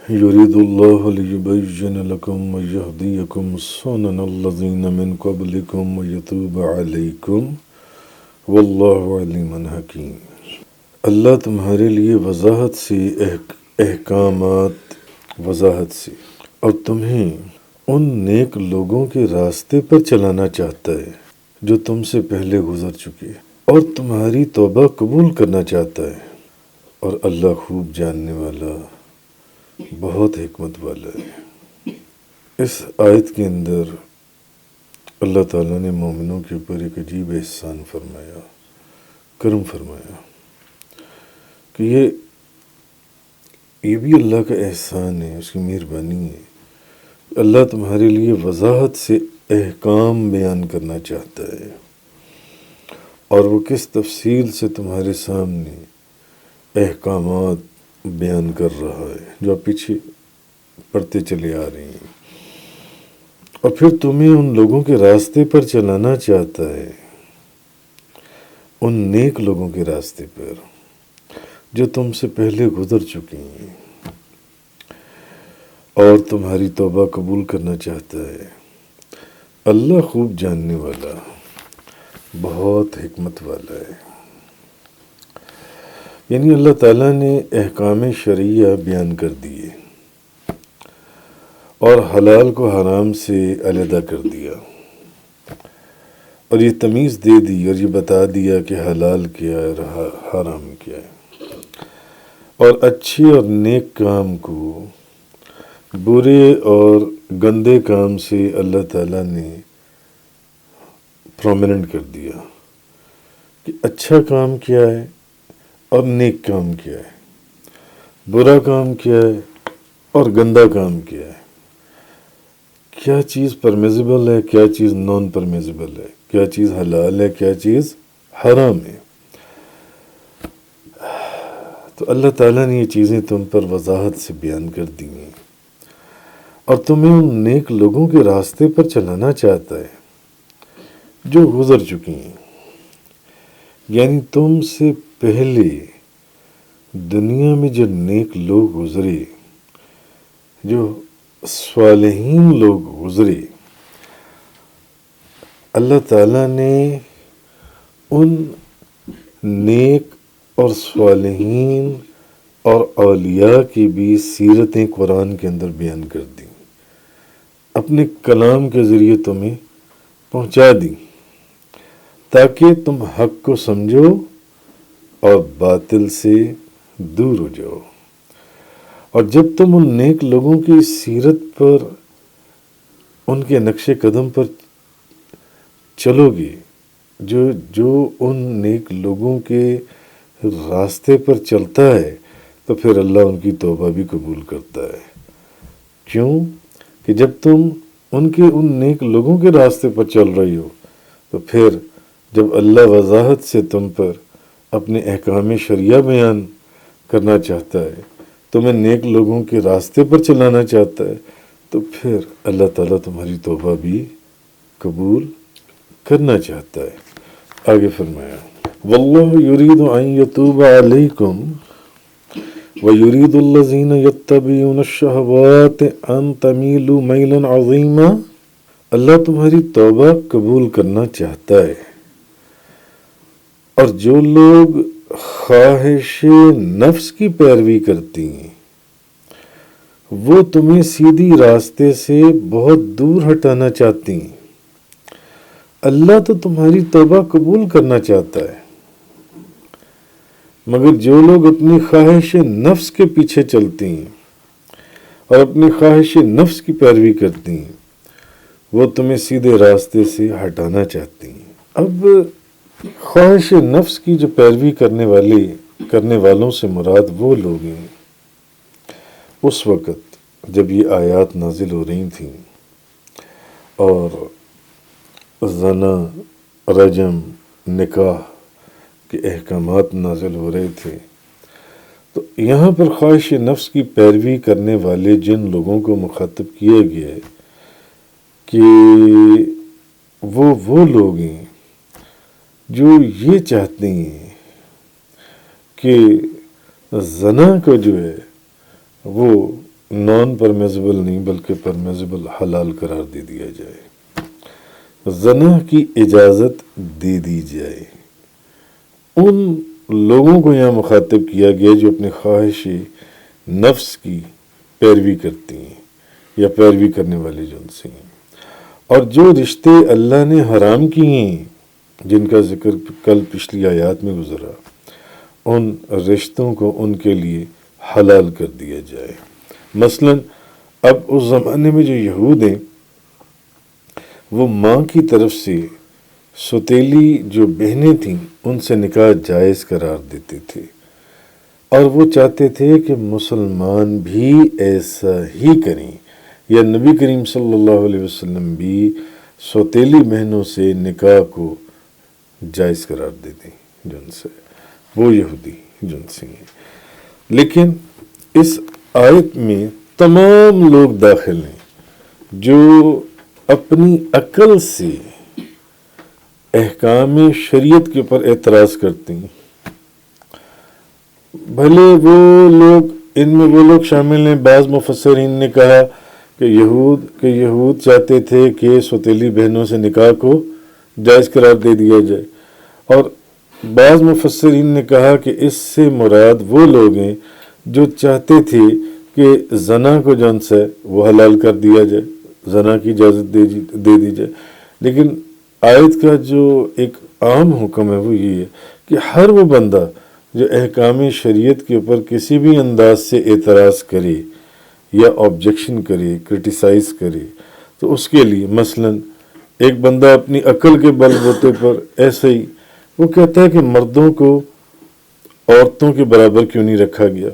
يريد الله ليبين لكم ويهديكم سنن الذين من قبلكم ويتوب عليكم والله علیم حکیم۔ اللہ تمہارے لیے وضاحت سے احکامات وضاحت سے اور تمہیں ان نیک لوگوں کے راستے پر چلانا چاہتا ہے جو تم سے پہلے گزر چکے اور تمہاری توبہ قبول کرنا چاہتا ہے، اور اللہ خوب جاننے والا بہت حکمت والا ہے۔ اس آیت کے اندر اللہ تعالیٰ نے مومنوں کے اوپر ایک عجیب احسان فرمایا، کرم فرمایا کہ یہ بھی اللہ کا احسان ہے، اس کی مہربانی ہے۔ اللہ تمہارے لیے وضاحت سے احکام بیان کرنا چاہتا ہے، اور وہ کس تفصیل سے تمہارے سامنے احکامات بیان کر رہا ہے جو آپ پیچھے پڑھتے چلے آ رہے ہیں، اور پھر تمہیں ان لوگوں کے راستے پر چلانا چاہتا ہے، ان نیک لوگوں کے راستے پر جو تم سے پہلے گزر چکے ہیں، اور تمہاری توبہ قبول کرنا چاہتا ہے۔ اللہ خوب جاننے والا بہت حکمت والا ہے۔ یعنی اللہ تعالیٰ نے احکام شرعیہ بیان کر دیے اور حلال کو حرام سے علیحدہ کر دیا، اور یہ تمیز دے دی اور یہ بتا دیا کہ حلال کیا ہے اور حرام کیا ہے، اور اچھے اور نیک کام کو برے اور گندے کام سے اللہ تعالیٰ نے پرومیننٹ کر دیا کہ اچھا کام کیا ہے اور نیک کام کیا ہے، برا کام کیا ہے اور گندا کام کیا ہے، کیا چیز پرمیزیبل ہے، کیا چیز نان پرمیزیبل ہے، کیا چیز حلال ہے، کیا چیز حرام ہے۔ تو اللہ تعالیٰ نے یہ چیزیں تم پر وضاحت سے بیان کر دی ہیں، اور تمہیں ان نیک لوگوں کے راستے پر چلانا چاہتا ہے جو گزر چکی ہیں۔ یعنی تم سے پہلے دنیا میں جو نیک لوگ گزرے، جو صالحین لوگ گزرے، اللہ تعالیٰ نے ان نیک اور صالحین اور اولیاء کی بھی سیرتیں قرآن کے اندر بیان کر دیں، اپنے کلام کے ذریعے تمہیں پہنچا دیں، تاکہ تم حق کو سمجھو اور باطل سے دور ہو جاؤ۔ اور جب تم ان نیک لوگوں کی سیرت پر، ان کے نقش قدم پر چلو گے، جو ان نیک لوگوں کے راستے پر چلتا ہے، تو پھر اللہ ان کی توبہ بھی قبول کرتا ہے۔ کیوں کہ جب تم ان نیک لوگوں کے راستے پر چل رہی ہو، تو پھر جب اللہ وضاحت سے تم پر اپنے احکام شرعیہ بیان کرنا چاہتا ہے، تمہیں نیک لوگوں کے راستے پر چلانا چاہتا ہے، تو پھر اللہ تعالیٰ تمہاری توبہ بھی قبول کرنا چاہتا ہے۔ آگے فرمایا واللہ یرید ان یتوب علیکم ویرید الذین یتبعون الشہوات ان تمیلوا میلا عظیما۔ اللہ تمہاری توبہ قبول کرنا چاہتا ہے، اور جو لوگ خواہش نفس کی پیروی کرتی ہیں وہ تمہیں سیدھی راستے سے بہت دور ہٹانا چاہتی ہیں۔ اللہ تو تمہاری توبہ قبول کرنا چاہتا ہے، مگر جو لوگ اپنی خواہش نفس کے پیچھے چلتی ہیں اور اپنی خواہش نفس کی پیروی کرتی ہیں وہ تمہیں سیدھے راستے سے ہٹانا چاہتی ہیں۔ اب خواہش نفس کی جو پیروی کرنے والوں سے مراد وہ لوگ ہیں اس وقت جب یہ آیات نازل ہو رہی تھیں اور زنا، رجم، نکاح کے احکامات نازل ہو رہے تھے، تو یہاں پر خواہش نفس کی پیروی کرنے والے جن لوگوں کو مخاطب کیا گیا ہے کہ وہ لوگ ہیں جو یہ چاہتے ہیں کہ زنا کو جو ہے وہ نان پرمیزبل نہیں بلکہ پرمیزبل حلال قرار دے دیا جائے، زنا کی اجازت دے دی جائے۔ ان لوگوں کو یہاں مخاطب کیا گیا جو اپنی خواہش نفس کی پیروی کرتی ہیں یا پیروی کرنے والے جن سے ہیں، اور جو رشتے اللہ نے حرام کیے ہیں جن کا ذکر کل پچھلی آیات میں گزرا، ان رشتوں کو ان کے لیے حلال کر دیا جائے۔ مثلا اب اس زمانے میں جو یہود ہیں وہ ماں کی طرف سے سوتیلی جو بہنیں تھیں ان سے نکاح جائز قرار دیتے تھے، اور وہ چاہتے تھے کہ مسلمان بھی ایسا ہی کریں، یا نبی کریم صلی اللہ علیہ وسلم بھی سوتیلی بہنوں سے نکاح کو جائز قرار دے دیں جن سے، وہ یہودی جن سے ہیں۔ لیکن اس آیت میں تمام لوگ داخل ہیں جو اپنی عقل سے احکام شریعت کے اوپر اعتراض کرتے ہیں، بھلے وہ لوگ، ان میں وہ لوگ شامل ہیں، بعض مفسرین نے کہا کہ یہود چاہتے تھے کہ سوتیلی بہنوں سے نکاح کو جائز قرار دے دیا جائے، اور بعض مفسرین نے کہا کہ اس سے مراد وہ لوگ ہیں جو چاہتے تھے کہ زنا کو جن سے وہ حلال کر دیا جائے، زنا کی اجازت دے دی جائے۔ لیکن آیت کا جو ایک عام حکم ہے وہ یہ ہے کہ ہر وہ بندہ جو احکام شریعت کے اوپر کسی بھی انداز سے اعتراض کرے یا آبجیکشن کرے، کرٹیسائز کرے، تو اس کے لیے مثلا ایک بندہ اپنی عقل کے بل بوتے پر ایسے ہی وہ کہتا ہے کہ مردوں کو عورتوں کے برابر کیوں نہیں رکھا گیا،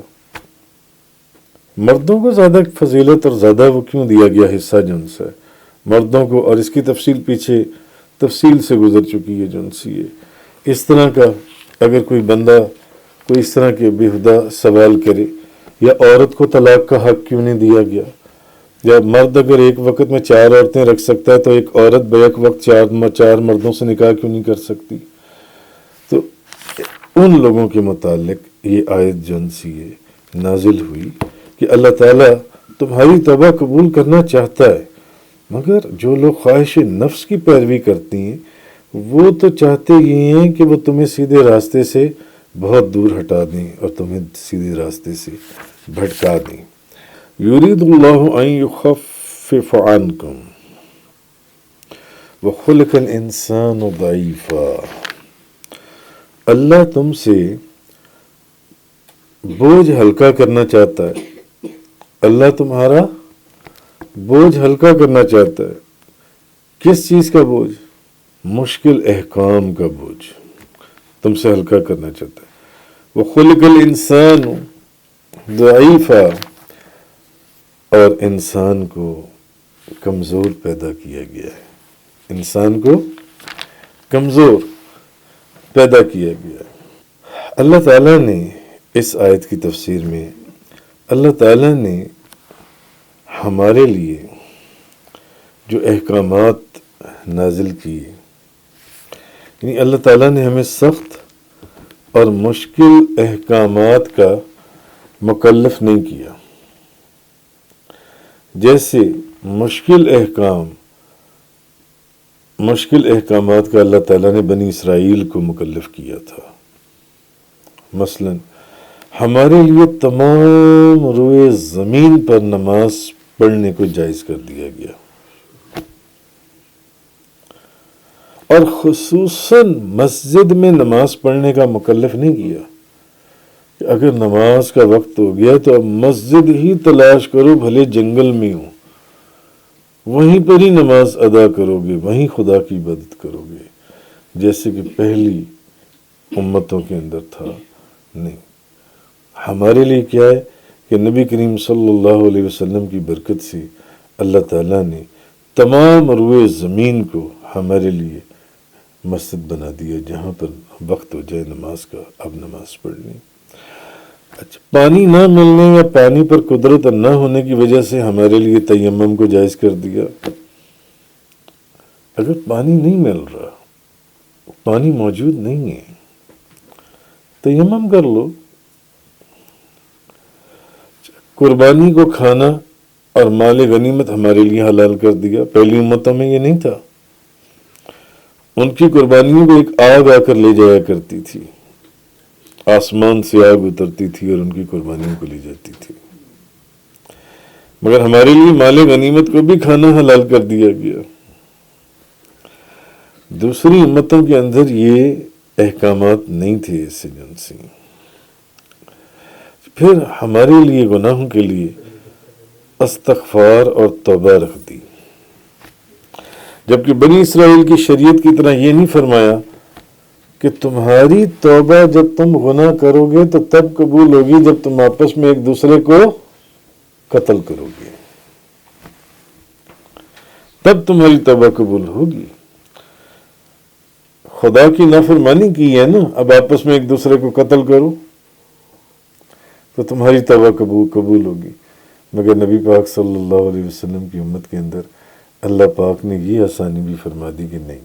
مردوں کو زیادہ فضیلت اور زیادہ وہ کیوں دیا گیا حصہ جن سے مردوں کو، اور اس کی تفصیل پیچھے تفصیل سے گزر چکی ہے جن سے یہ اس طرح کا اگر کوئی بندہ کوئی اس طرح کے بےہودہ سوال کرے، یا عورت کو طلاق کا حق کیوں نہیں دیا گیا، یا مرد اگر ایک وقت میں 4 عورتیں رکھ سکتا ہے تو ایک عورت بیک وقت 4 مردوں سے نکاح کیوں نہیں کر سکتی۔ تو ان لوگوں کے متعلق یہ آیت جن سی نازل ہوئی کہ اللہ تعالیٰ تمہاری توبہ قبول کرنا چاہتا ہے، مگر جو لوگ خواہش نفس کی پیروی کرتی ہیں وہ تو چاہتے یہ ہیں کہ وہ تمہیں سیدھے راستے سے بہت دور ہٹا دیں اور تمہیں سیدھے راستے سے بھٹکا دیں۔ یرید اللہ ان یخفف عنکم وخلق الانسان ضعیفا، اللہ تم سے بوجھ ہلکا کرنا چاہتا ہے، اللہ تمہارا بوجھ ہلکا کرنا چاہتا ہے۔ کس چیز کا بوجھ؟ مشکل احکام کا بوجھ تم سے ہلکا کرنا چاہتا ہے۔ وَخُلِقَ الْإِنسَانُ ضَعِيفًا، اور انسان کو کمزور پیدا کیا گیا ہے، انسان کو کمزور پیدا کیا گیا ہے۔ اللہ تعالیٰ نے اس آیت کی تفسیر میں اللہ تعالیٰ نے ہمارے لیے جو احکامات نازل کیے، یعنی اللہ تعالیٰ نے ہمیں سخت اور مشکل احکامات کا مکلف نہیں کیا۔ جیسے مشکل احکامات کا اللہ تعالیٰ نے بنی اسرائیل کو مکلف کیا تھا۔ مثلا ہمارے لیے تمام روئے زمین پر نماز پڑھنے کو جائز کر دیا گیا، اور خصوصاً مسجد میں نماز پڑھنے کا مکلف نہیں کیا کہ اگر نماز کا وقت ہو گیا تو اب مسجد ہی تلاش کرو، بھلے جنگل میں ہو، وہیں پر ہی نماز ادا کرو گے، وہیں خدا کی عبادت کرو گے، جیسے کہ پہلی امتوں کے اندر تھا۔ نہیں، ہمارے لیے کیا ہے کہ نبی کریم صلی اللہ علیہ وسلم کی برکت سے اللہ تعالیٰ نے تمام روئے زمین کو ہمارے لیے مسجد بنا دیا، جہاں پر وقت ہو جائے نماز کا اب نماز پڑھنی۔ اچھا، پانی نہ ملنے یا پانی پر قدرت نہ ہونے کی وجہ سے ہمارے لیے تیمم کو جائز کر دیا۔ اگر پانی نہیں مل رہا، پانی موجود نہیں ہے، تیمم کر لو۔ قربانی کو کھانا اور مال غنیمت ہمارے لیے حلال کر دیا. پہلی امتوں میں یہ نہیں تھا. ان کی قربانیوں کو ایک آگ آ کر لے جایا کرتی تھی. آسمان سے آگ اترتی تھی اور ان کی قربانیوں کو لے جاتی تھی. مگر ہمارے لیے مال غنیمت کو بھی کھانا حلال کر دیا گیا. دوسری امتوں کے اندر یہ احکامات نہیں تھے اس جنسی. پھر ہمارے لیے گناہوں کے لیے استغفار اور توبہ رکھ دی. جبکہ بنی اسرائیل کی شریعت کی طرح یہ نہیں فرمایا کہ تمہاری توبہ جب تم گناہ کرو گے تو تب قبول ہوگی جب تم آپس میں ایک دوسرے کو قتل کرو گے، تب تمہاری توبہ قبول ہوگی. خدا کی نافرمانی کی ہے نا، اب آپس میں ایک دوسرے کو قتل کرو تو تمہاری توبہ قبول ہوگی. مگر نبی پاک صلی اللہ علیہ وسلم کی امت کے اندر اللہ پاک نے یہ آسانی بھی فرما دی کہ نہیں،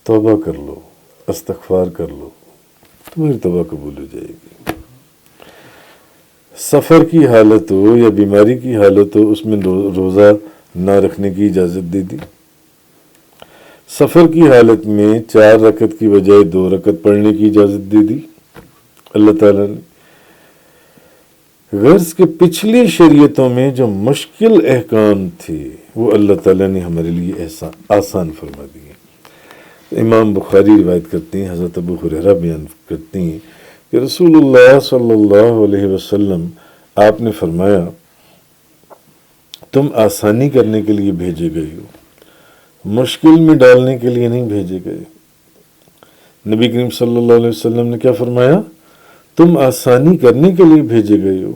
توبہ کر لو، استغفار کر لو، تمہاری توبہ قبول ہو جائے گی. سفر کی حالت ہو یا بیماری کی حالت ہو، اس میں روزہ نہ رکھنے کی اجازت دے دی. سفر کی حالت میں 4 رکعت کی بجائے 2 رکعت پڑھنے کی اجازت دے دی اللہ تعالیٰ نے. غرض کہ پچھلی شریعتوں میں جو مشکل احکام تھے وہ اللہ تعالیٰ نے ہمارے لیے آسان فرما دیے. امام بخاری روایت کرتے ہیں، حضرت ابو ہریرہ بیان کرتے ہیں کہ رسول اللہ صلی اللہ علیہ وسلم آپ نے فرمایا، تم آسانی کرنے کے لیے بھیجے گئے ہو، مشکل میں ڈالنے کے لیے نہیں بھیجے گئے. نبی کریم صلی اللہ علیہ وسلم نے کیا فرمایا؟ تم آسانی کرنے کے لیے بھیجے گئے ہو،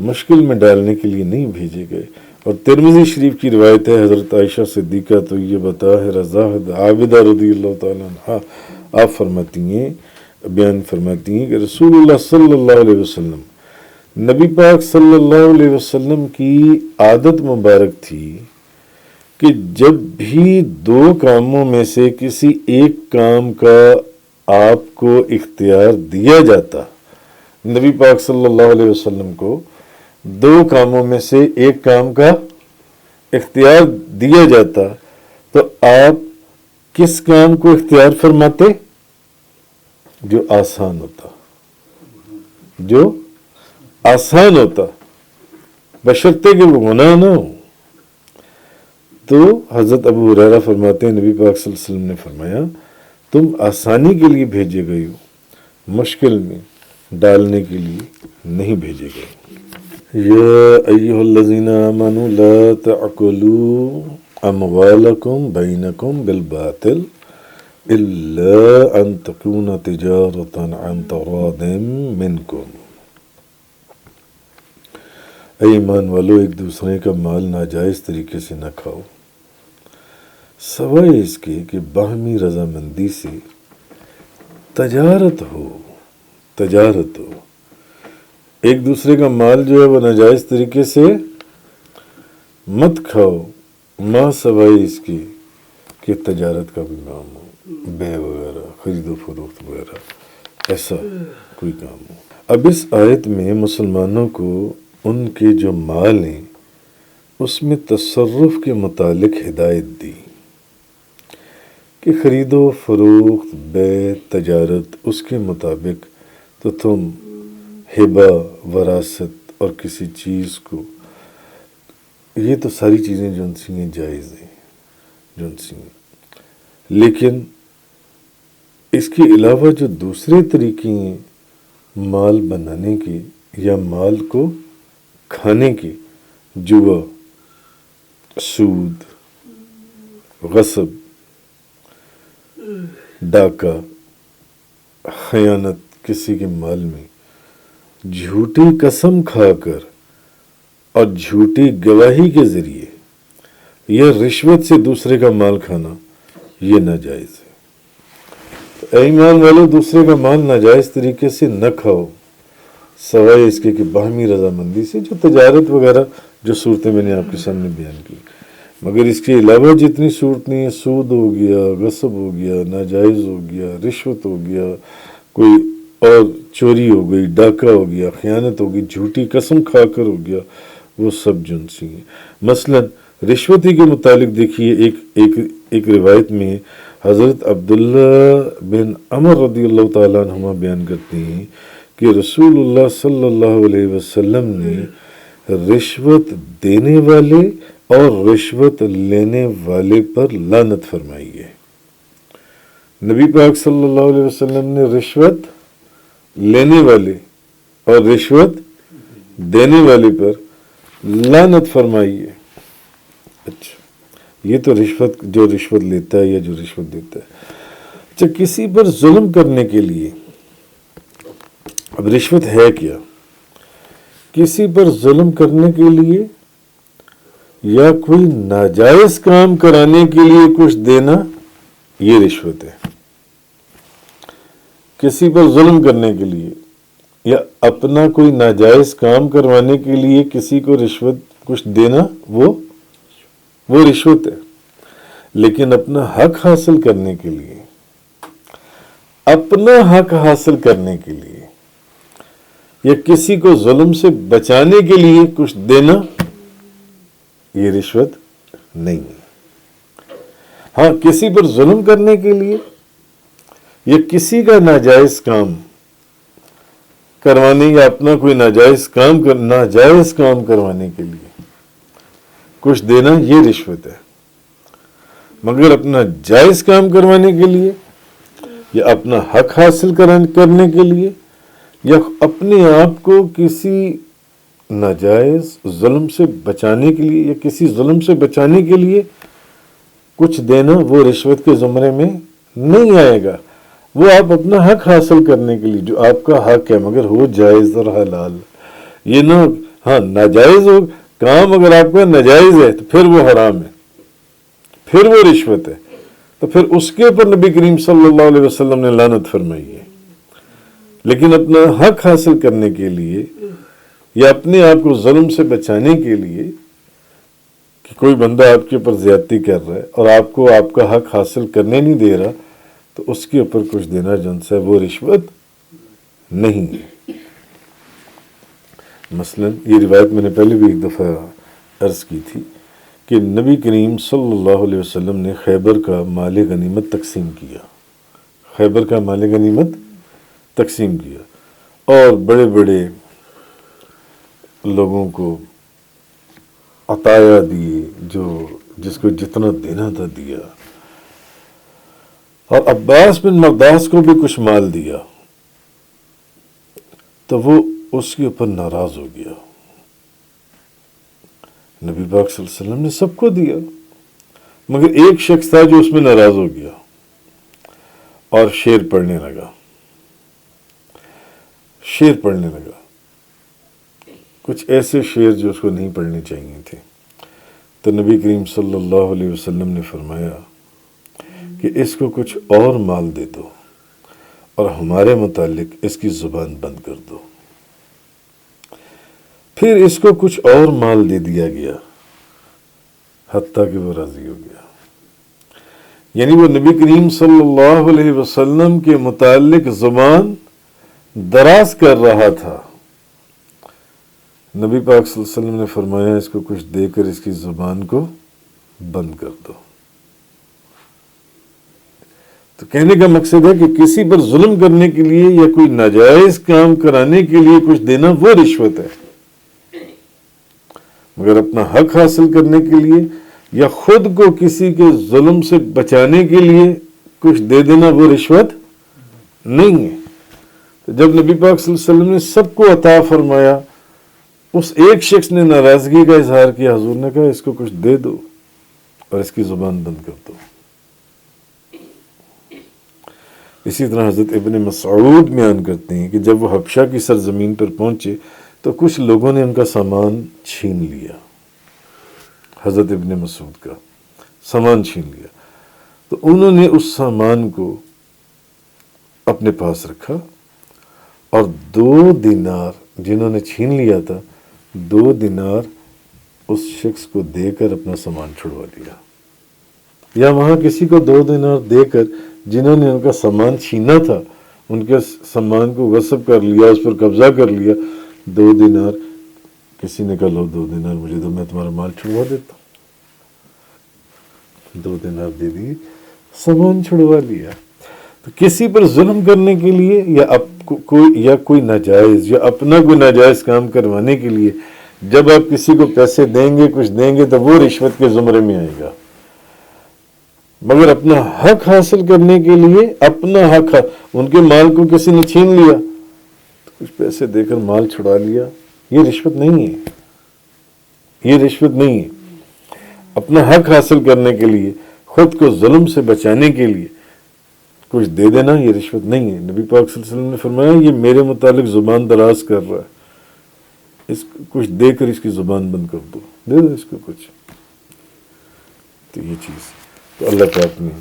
مشکل میں ڈالنے کے لیے نہیں بھیجے گئے. اور ترمذی شریف کی روایت ہے، حضرت عائشہ صدیقہ طیبہ طاہرہ زاہدہ عابدہ رضی اللہ تعالیٰ عنہا آپ فرماتی ہیں، بیان فرماتی ہیں کہ رسول اللہ صلی اللہ علیہ وسلم، نبی پاک صلی اللہ علیہ وسلم کی عادت مبارک تھی کہ جب بھی 2 کاموں میں سے کسی ایک کام کا آپ کو اختیار دیا جاتا، نبی پاک صلی اللہ علیہ وسلم کو 2 کاموں میں سے ایک کام کا اختیار دیا جاتا تو آپ کس کام کو اختیار فرماتے؟ جو آسان ہوتا، جو آسان ہوتا، بشرطے کہ وہ گناہ نہ ہو. تو حضرت ابو ہریرہ فرماتے ہیں نبی پاک صلی اللہ علیہ وسلم نے فرمایا، تم آسانی کے لیے بھیجے گئے ہو، مشکل میں ڈالنے کے لیے نہیں بھیجے گئے. یا ایھا الذین آمنوا لا تأکلوا اموالکم بینکم بالباطل الا ان تکون تجارۃ عن تراض منکم. اے ایمان والو، ایک دوسرے کا مال ناجائز طریقے سے نہ کھاؤ، سوائے اس کے کہ باہمی رضامندی سے تجارت ہو. ایک دوسرے کا مال جو ہے وہ ناجائز طریقے سے مت کھاؤ، ماں سوائے اس کی کہ تجارت کا بھی کام ہو، بے وغیرہ، خرید و فروخت وغیرہ، ایسا کوئی کام ہو. اب اس آیت میں مسلمانوں کو ان کے جو مال ہیں اس میں تصرف کے متعلق ہدایت دی کہ خرید و فروخت، بے، تجارت، اس کے مطابق تو تم ہبہ، وراثت اور کسی چیز کو، یہ تو ساری چیزیں جو ان سے جائز ہیں، جو ان سے، لیکن اس کے علاوہ جو دوسرے طریقے ہیں مال بنانے کے یا مال کو کھانے کے، جوا، سود، غصب، ڈاکہ، خیانت، کسی کے مال میں جھوٹی قسم کھا کر اور جھوٹی گواہی کے ذریعے یا رشوت سے دوسرے کا مال کھانا، یہ ناجائز ہے. اے ایمان والو، دوسرے کا مال ناجائز طریقے سے نہ کھاؤ، سوائے اس کے کہ باہمی رضامندی سے، جو تجارت وغیرہ جو صورتیں میں نے آپ کے سامنے بیان کی. مگر اس کے علاوہ جتنی صورتیں ہیں، سود ہو گیا، غصب ہو گیا، ناجائز ہو گیا، رشوت ہو گیا، کوئی اور چوری ہو گئی، ڈاکہ ہو گیا، خیانت ہو گئی، جھوٹی قسم کھا کر ہو گیا، وہ سب جنسی ہیں۔ مثلا رشوتی کے متعلق دیکھیے، ایک روایت میں حضرت عبداللہ بن عمر رضی اللہ تعالیٰ عنہما بیان کرتے ہیں کہ رسول اللہ صلی اللہ علیہ وسلم نے رشوت دینے والے اور رشوت لینے والے پر لعنت فرمائی ہے۔ نبی پاک صلی اللہ علیہ وسلم نے رشوت لینے والے اور رشوت دینے والے پر لعنت فرمائی ہے۔ اچھا، یہ تو رشوت، جو رشوت لیتا ہے یا جو رشوت دیتا ہے۔ اچھا، کسی پر ظلم کرنے کے لیے، اب رشوت ہے کیا؟ کسی پر ظلم کرنے کے لیے یا کوئی ناجائز کام کرانے کے لیے کچھ دینا، یہ رشوت ہے۔ کسی پر ظلم کرنے کے لیے یا اپنا کوئی ناجائز کام کروانے کے لیے کسی کو رشوت کچھ دینا، وہ رشوت ہے۔ لیکن اپنا حق حاصل کرنے کے لیے، اپنا حق حاصل کرنے کے لیے یا کسی کو ظلم سے بچانے کے لیے کچھ دینا، یہ رشوت نہیں ہے۔ ہاں، کسی پر ظلم کرنے کے لیے یا کسی کا ناجائز کام کروانے یا اپنا کوئی ناجائز کام کروانے کے لیے کچھ دینا، یہ رشوت ہے۔ مگر اپنا جائز کام کروانے کے لیے یا اپنا حق حاصل کرنے کے لیے یا اپنے آپ کو کسی ناجائز ظلم سے بچانے کے لیے یا کسی ظلم سے بچانے کے لیے کچھ دینا، وہ رشوت کے زمرے میں نہیں آئے گا۔ وہ آپ اپنا حق حاصل کرنے کے لیے، جو آپ کا حق ہے مگر ہو جائز اور حلال، یہ نہ ہاں ناجائز ہو کام، اگر آپ کا ناجائز ہے تو پھر وہ حرام ہے، پھر وہ رشوت ہے، تو پھر اس کے اوپر نبی کریم صلی اللہ علیہ وسلم نے لعنت فرمائی ہے۔ لیکن اپنا حق حاصل کرنے کے لیے یا اپنے آپ کو ظلم سے بچانے کے لیے کہ کوئی بندہ آپ کے اوپر زیادتی کر رہا ہے اور آپ کو آپ کا حق حاصل کرنے نہیں دے رہا، تو اس کے اوپر کچھ دینا جن سے وہ رشوت نہیں ہے۔ مثلا یہ روایت میں نے پہلے بھی ایک دفعہ عرض کی تھی کہ نبی کریم صلی اللہ علیہ وسلم نے خیبر کا مال غنیمت تقسیم کیا، خیبر کا مال غنیمت تقسیم کیا اور بڑے بڑے لوگوں کو عطایا دیے، جس کو جتنا دینا تھا دیا، اور عباس بن مرداس کو بھی کچھ مال دیا، تو وہ اس کے اوپر ناراض ہو گیا۔ نبی پاک صلی اللہ علیہ وسلم نے سب کو دیا، مگر ایک شخص تھا جو اس میں ناراض ہو گیا اور شعر پڑھنے لگا، کچھ ایسے شعر جو اس کو نہیں پڑھنے چاہیے تھے۔ تو نبی کریم صلی اللہ علیہ وسلم نے فرمایا کہ اس کو کچھ اور مال دے دو اور ہمارے متعلق اس کی زبان بند کر دو۔ پھر اس کو کچھ اور مال دے دیا گیا حتیٰ کہ وہ راضی ہو گیا۔ یعنی وہ نبی کریم صلی اللہ علیہ وسلم کے متعلق زبان دراز کر رہا تھا۔ نبی پاک صلی اللہ علیہ وسلم نے فرمایا اس کو کچھ دے کر اس کی زبان کو بند کر دو۔ تو کہنے کا مقصد ہے کہ کسی پر ظلم کرنے کے لیے یا کوئی ناجائز کام کرانے کے لیے کچھ دینا، وہ رشوت ہے، مگر اپنا حق حاصل کرنے کے لیے یا خود کو کسی کے ظلم سے بچانے کے لیے کچھ دے دینا، وہ رشوت نہیں ہے۔ تو جب نبی پاک صلی اللہ علیہ وسلم نے سب کو عطا فرمایا، اس ایک شخص نے ناراضگی کا اظہار کیا، حضور نے کہا اس کو کچھ دے دو اور اس کی زبان بند کر دو۔ اسی طرح حضرت ابن مسعود بیان کرتے ہیں کہ جب وہ حبشہ کی سرزمین پر پہنچے تو کچھ لوگوں نے ان کا سامان چھین لیا، حضرت ابن مسعود کا سامان چھین لیا، تو انہوں نے اس سامان کو اپنے پاس رکھا اور 2 دینار جنہوں نے چھین لیا تھا، 2 دینار اس شخص کو دے کر اپنا سامان چھڑوا لیا، یا وہاں کسی کو 2 دینار دے کر جنہوں نے ان کا سامان چھینا تھا ان کے سامان کو غصب کر لیا، اس پر قبضہ کر لیا، 2 دینار کسی نے کہا لو 2 دینار مجھے دو، میں تمہارا مال چھڑوا دیتا ہوں، 2 دینار دے دیے، سامان چھڑوا لیا۔ تو کسی پر ظلم کرنے کے لیے یا کوئی ناجائز یا اپنا کوئی ناجائز کام کروانے کے لیے جب آپ کسی کو پیسے دیں گے، کچھ دیں گے، تو وہ رشوت کے زمرے میں آئے گا۔ مگر اپنا حق حاصل کرنے کے لیے اپنا حق، ان کے مال کو کسی نے چھین لیا تو کچھ پیسے دے کر مال چھڑا لیا، یہ رشوت نہیں ہے، یہ رشوت نہیں ہے۔ اپنا حق حاصل کرنے کے لیے، خود کو ظلم سے بچانے کے لیے کچھ دے دینا، یہ رشوت نہیں ہے۔ نبی پاک صلی اللہ علیہ وسلم نے فرمایا یہ میرے متعلق زبان دراز کر رہا ہے، اس کو کچھ دے کر اس کی زبان بند کر دو، دے دو اس کو کچھ۔ تو یہ چیز تو اللہ پاک نے،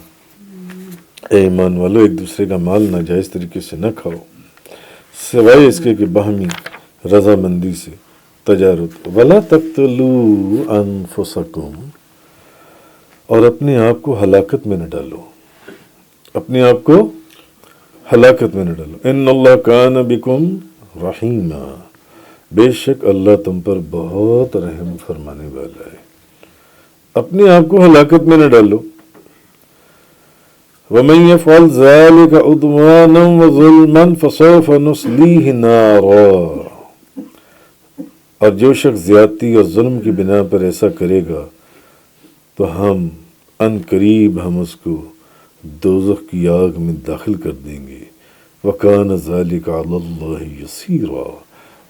اے ایمان والو، ایک دوسرے کا مال ناجائز طریقے سے نہ کھاؤ، سوائے اس کے کہ باہمی رضامندی سے تجارت۔ وَلَا تَقْتُلُوا أَنفُسَكُمْ، اور اپنے آپ کو ہلاکت میں نہ ڈالو، اپنے آپ کو ہلاکت میں نہ ڈالو۔ ان اللہ کان بکم رحیما، بے شک اللہ تم پر بہت رحم فرمانے والا ہے۔ اپنے آپ کو ہلاکت میں نہ ڈالو۔ وَمَن يَفْعَلْ ذَلِكَ عُدْوَانًا وَظُلْمًا فَسَوْفَ نُصْلِيهِ نَارًا، اور جو شخص زیادتی اور ظلم کی بنا پر ایسا کرے گا تو ہم ان قریب ہم اس کو دوزخ کی آگ میں داخل کر دیں گے۔ وَكَانَ ذَلِكَ عَلَى اللَّهِ يَسِيرًا،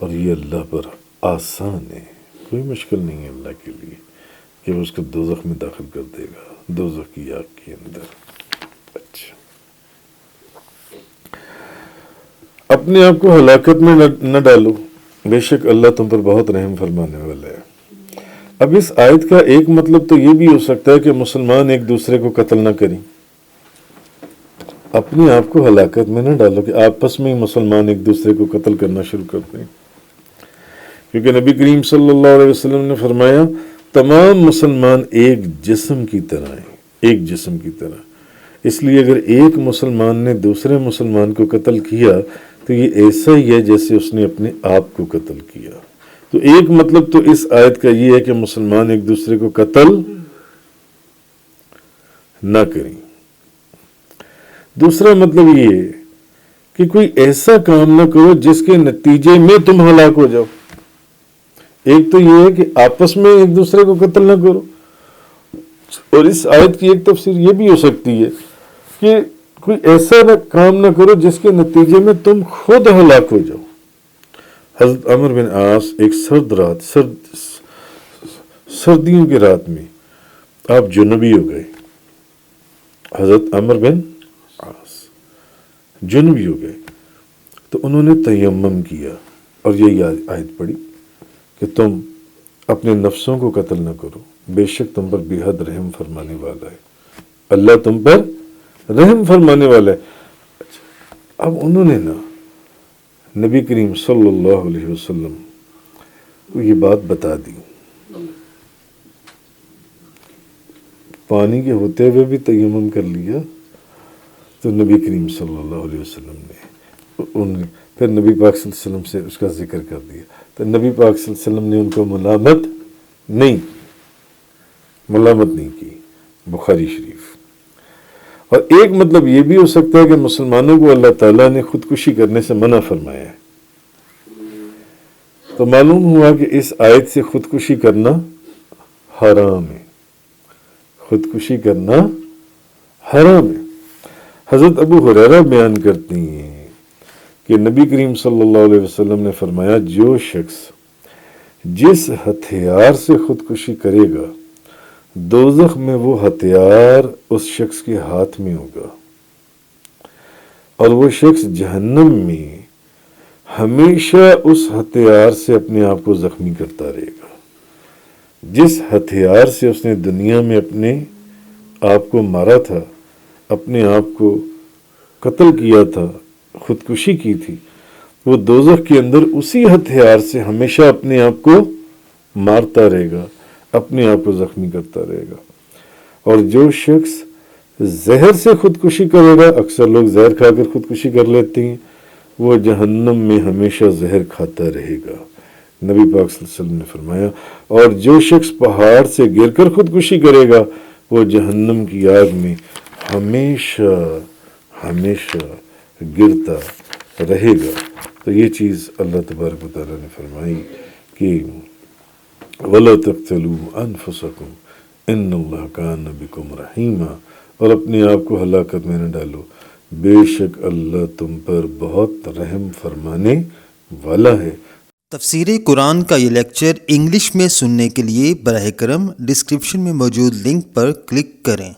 اور یہ اللہ پر آسان ہے، کوئی مشکل نہیں ہے اللہ کے لیے کہ وہ اس کو دوزخ میں داخل کر دے گا، دوزخ کی آگ کے اندر۔ اچھا، اپنے آپ کو ہلاکت میں نہ ڈالو، بے شک اللہ تم پر بہت رحم فرمانے والا ہے۔ اب اس آیت کا ایک مطلب تو یہ بھی ہو سکتا ہے کہ مسلمان ایک دوسرے کو قتل نہ کریں۔ اپنے آپ کو ہلاکت میں نہ ڈالو کہ آپس میں ہی مسلمان ایک دوسرے کو قتل کرنا شروع کرتے ہیں، کیونکہ نبی کریم صلی اللہ علیہ وسلم نے فرمایا تمام مسلمان ایک جسم کی طرح ہیں، ایک جسم کی طرح۔ اس لیے اگر ایک مسلمان نے دوسرے مسلمان کو قتل کیا تو یہ ایسا ہی ہے جیسے اس نے اپنے آپ کو قتل کیا۔ تو ایک مطلب تو اس آیت کا یہ ہے کہ مسلمان ایک دوسرے کو قتل نہ کریں۔ دوسرا مطلب یہ ہے کہ کوئی ایسا کام نہ کرو جس کے نتیجے میں تم ہلاک ہو جاؤ۔ ایک تو یہ ہے کہ آپس میں ایک دوسرے کو قتل نہ کرو، اور اس آیت کی ایک تفسیر یہ بھی ہو سکتی ہے کہ کوئی ایسا کام نہ کرو جس کے نتیجے میں تم خود ہلاک ہو جاؤ۔ حضرت عمر بن عاص ایک سردیوں کی رات میں آپ جنوبی ہو گئے، حضرت عمر بن عاص جنوبی ہو گئے، تو انہوں نے تیمم کیا اور یہ آیت پڑھی کہ تم اپنے نفسوں کو قتل نہ کرو، بے شک تم پر بے حد رحم فرمانے والا ہے، اللہ تم پر رحم فرمانے والا ہے۔ اب انہوں نے نبی کریم صلی اللہ علیہ وسلم کو یہ بات بتا دی، پانی کے ہوتے ہوئے بھی تیمم کر لیا، تو نبی کریم صلی اللہ علیہ وسلم نے پھر نبی پاک صلی اللہ علیہ وسلم سے اس کا ذکر کر دیا، تو نبی پاک صلی اللہ علیہ وسلم نے ان کو ملامت نہیں کی، بخاری شریف۔ اور ایک مطلب یہ بھی ہو سکتا ہے کہ مسلمانوں کو اللہ تعالیٰ نے خودکشی کرنے سے منع فرمایا ہے، تو معلوم ہوا کہ اس آیت سے خودکشی کرنا حرام ہے، خودکشی کرنا حرام ہے۔ حضرت ابو ہریرہ بیان کرتی ہیں کہ نبی کریم صلی اللہ علیہ وسلم نے فرمایا جو شخص جس ہتھیار سے خودکشی کرے گا دوزخ میں وہ ہتھیار اس شخص کے ہاتھ میں ہوگا، اور وہ شخص جہنم میں ہمیشہ اس ہتھیار سے اپنے آپ کو زخمی کرتا رہے گا۔ جس ہتھیار سے اس نے دنیا میں اپنے آپ کو مارا تھا، اپنے آپ کو قتل کیا تھا، خودکشی کی تھی، وہ دوزخ کے اندر اسی ہتھیار سے ہمیشہ اپنے آپ کو مارتا رہے گا، اپنے آپ کو زخمی کرتا رہے گا۔ اور جو شخص زہر سے خودکشی کرے گا، اکثر لوگ زہر کھا کر خودکشی کر لیتے ہیں، وہ جہنم میں ہمیشہ زہر کھاتا رہے گا۔ نبی پاک صلی اللہ علیہ وسلم نے فرمایا، اور جو شخص پہاڑ سے گر کر خودکشی کرے گا وہ جہنم کی آگ میں ہمیشہ ہمیشہ گرتا رہے گا۔ تو یہ چیز اللہ تبارک و تعالیٰ نے فرمائی کہ وَلَا تَقْتُلُوا أَنفُسَكُمْ إِنَّ اللَّهَ كَانَ بِكُمْ رَحِيمًا، اور اپنے آپ کو ہلاکت میں نہ ڈالو، بے شک اللہ تم پر بہت رحم فرمانے والا ہے۔ تفسیر قرآن کا یہ لیکچر انگلش میں سننے کے لیے براہ کرم ڈسکرپشن میں موجود لنک پر کلک کریں۔